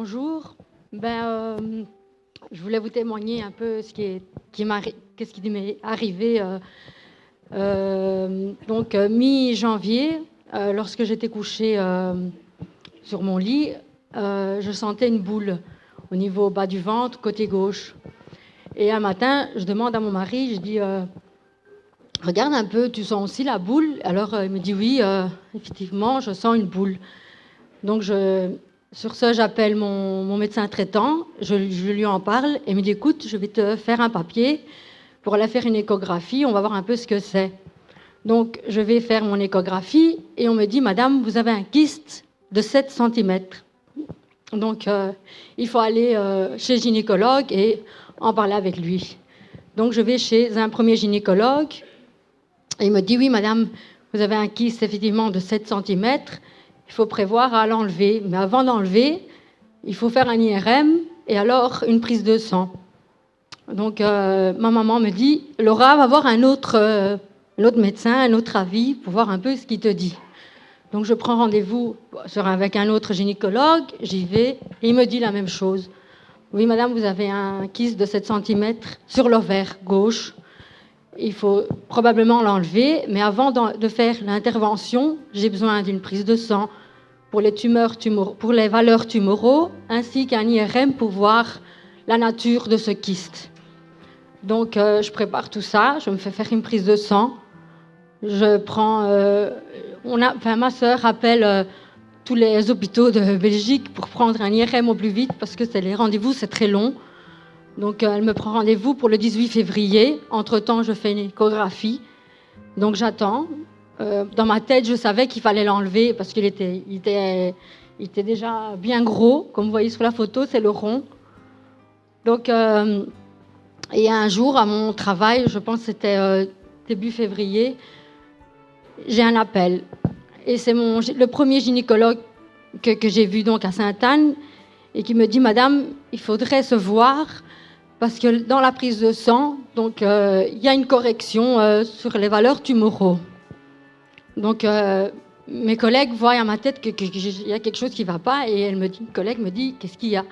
Bonjour. Je voulais vous témoigner un peu qu'est-ce qui m'est arrivé mi-janvier, lorsque j'étais couchée sur mon lit, je sentais une boule au niveau bas du ventre, côté gauche. Et un matin, je demande à mon mari, je dis regarde un peu, tu sens aussi la boule? Alors il me dit oui, effectivement, je sens une boule. Donc sur ce, j'appelle mon médecin traitant, je lui en parle et il me dit écoute, je vais te faire un papier pour aller faire une échographie, on va voir un peu ce que c'est. Donc je vais faire mon échographie et on me dit madame, vous avez un kyste de 7 cm. Donc il faut aller chez le gynécologue et en parler avec lui. Donc je vais chez un premier gynécologue et il me dit oui madame, vous avez un kyste effectivement de 7 cm. Il faut prévoir à l'enlever. Mais avant d'enlever, il faut faire un IRM et alors une prise de sang. Donc ma maman me dit, Laura, va voir un autre médecin, un autre avis, pour voir un peu ce qu'il te dit. Donc je prends rendez-vous avec un autre gynécologue, j'y vais, et il me dit la même chose. Oui, madame, vous avez un kyste de 7 cm sur l'ovaire gauche. Il faut probablement l'enlever, mais avant de faire l'intervention, j'ai besoin d'une prise de sang pour les valeurs tumoraux, ainsi qu'un IRM pour voir la nature de ce kyste. Donc, je prépare tout ça, je me fais faire une prise de sang. Ma sœur appelle tous les hôpitaux de Belgique pour prendre un IRM au plus vite, parce que les rendez-vous, c'est très long. Donc, elle me prend rendez-vous pour le 18 février. Entre-temps, je fais une échographie. Donc, j'attends. Dans ma tête, je savais qu'il fallait l'enlever parce qu'il était déjà bien gros. Comme vous voyez sur la photo, c'est le rond. Donc, et un jour, à mon travail, je pense que c'était début février, j'ai un appel. Et c'est le premier gynécologue que j'ai vu donc à Sainte-Anne et qui me dit « Madame, il faudrait se voir parce que dans la prise de sang, donc, il y a une correction sur les valeurs tumoraux. » Donc, mes collègues voient à ma tête qu'il y a quelque chose qui ne va pas et une collègue me dit « Qu'est-ce qu'il y a ?»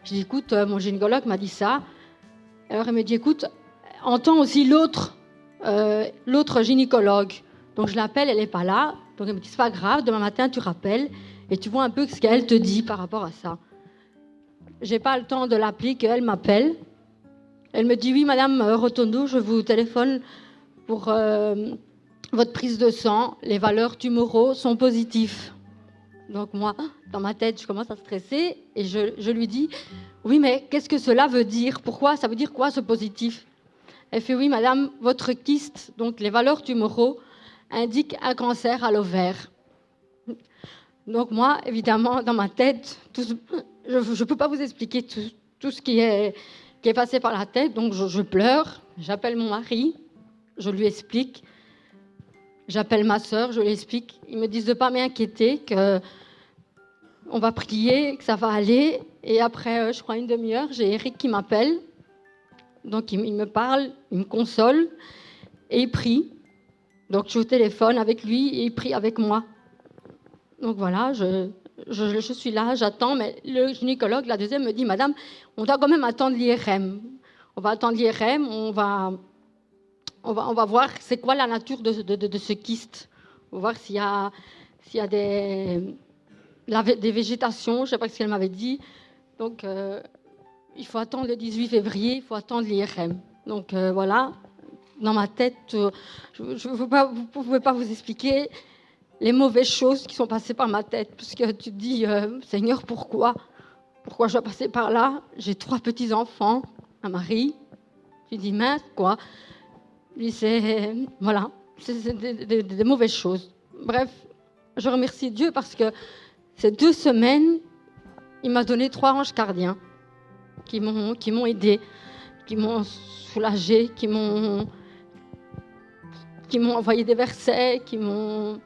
Je dis « Écoute, mon gynécologue m'a dit ça. » Alors, elle me dit « Écoute, entends aussi l'autre gynécologue. » Donc, je l'appelle, elle n'est pas là. Donc, elle me dit « C'est pas grave, demain matin, tu rappelles et tu vois un peu ce qu'elle te dit par rapport à ça. » Je n'ai pas le temps de l'appeler, qu'elle m'appelle. Elle me dit « Oui, madame Rotondo, je vous téléphone pour... votre prise de sang, les valeurs tumoraux sont positives. » Donc moi, dans ma tête, je commence à stresser et je lui dis « Oui, mais qu'est-ce que cela veut dire? Pourquoi? Ça veut dire quoi ce positif ?» Elle fait « Oui, madame, votre kyste, donc les valeurs tumoraux, indiquent un cancer à l'ovaire. » Donc moi, évidemment, dans ma tête, je ne peux pas vous expliquer tout ce qui est passé par la tête. Donc je pleure, j'appelle mon mari, je lui explique. J'appelle ma sœur, je lui explique. Ils me disent de ne pas m'inquiéter, qu'on va prier, que ça va aller. Et après, je crois, une demi-heure, j'ai Eric qui m'appelle. Donc, il me parle, il me console et il prie. Donc, je suis au téléphone avec lui et il prie avec moi. Donc, voilà, je suis là, j'attends. Mais le gynécologue, la deuxième, me dit « Madame, on doit quand même attendre l'IRM. On va attendre l'IRM, on va voir c'est quoi la nature de ce kyste. On va voir s'il y a des végétations, je ne sais pas ce qu'elle m'avait dit. Donc, il faut attendre le 18 février, il faut attendre l'IRM. Donc, voilà, dans ma tête, vous ne pouvez pas vous expliquer les mauvaises choses qui sont passées par ma tête. Parce que tu te dis, Seigneur, pourquoi je dois passer par là? J'ai 3 petits-enfants, un mari. Tu dis, mince, quoi. C'est des mauvaises choses. Bref, je remercie Dieu parce que ces 2 semaines, il m'a donné 3 anges gardiens qui m'ont aidé, qui m'ont soulagé, qui m'ont envoyé des versets, qui m'ont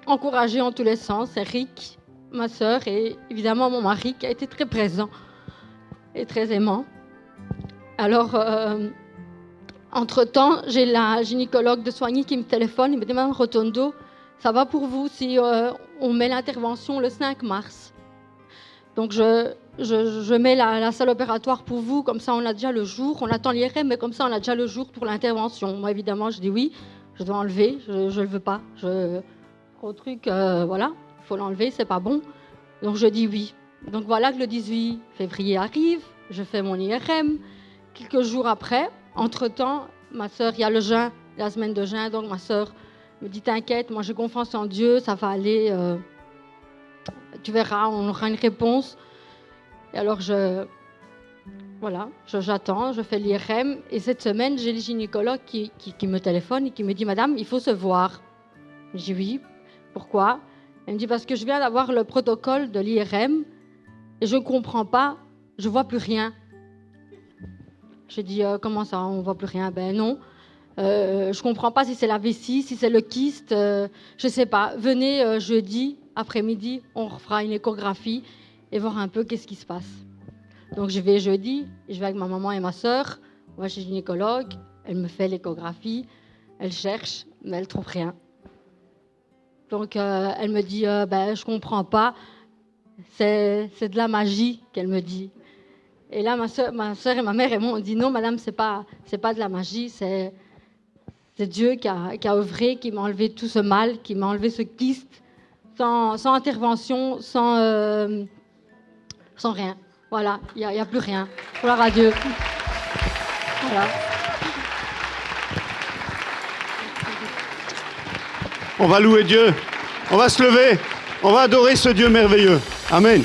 encouragé en tous les sens. Eric, ma sœur et évidemment mon mari qui a été très présent et très aimant. Alors... entre-temps, j'ai la gynécologue de Soigny qui me téléphone. Il me dit « Madame Rotondo, ça va pour vous si on met l'intervention le 5 mars ?» Donc, je je mets la salle opératoire pour vous, comme ça on a déjà le jour, on attend l'IRM, mais comme ça on a déjà le jour pour l'intervention. Moi évidemment je dis oui, je dois enlever, je ne le veux pas. Gros truc, voilà, il faut l'enlever, c'est pas bon. Donc je dis oui. Donc voilà que le 18 février arrive, je fais mon IRM. Quelques jours après, entre-temps, ma sœur, il y a le jeûne, la semaine de jeûne, donc ma sœur me dit t'inquiète, moi j'ai confiance en Dieu, ça va aller, tu verras, on aura une réponse. Et alors j'attends, je fais l'IRM et cette semaine j'ai le gynécologue qui me téléphone et qui me dit madame, il faut se voir. Je dis oui, pourquoi? Elle me dit parce que je viens d'avoir le protocole de l'IRM et je ne comprends pas, je ne vois plus rien. J'ai dit comment ça, on ne voit plus rien? Ben non, je ne comprends pas si c'est la vessie, si c'est le kyste, je ne sais pas. Venez jeudi après-midi, on fera une échographie et voir un peu qu'est-ce qui se passe. Donc je vais jeudi, je vais avec ma maman et ma sœur, on va chez le gynécologue, elle me fait l'échographie, elle cherche, mais elle ne trouve rien. Donc elle me dit, je ne comprends pas, c'est de la magie qu'elle me dit. Et là, ma sœur et ma mère, elles m'ont dit, non madame, c'est pas de la magie, c'est Dieu qui a œuvré, qui m'a enlevé tout ce mal, qui m'a enlevé ce kyste, sans intervention, sans rien. Voilà, il n'y a plus rien. Gloire à Dieu. Voilà. On va louer Dieu. On va se lever. On va adorer ce Dieu merveilleux. Amen.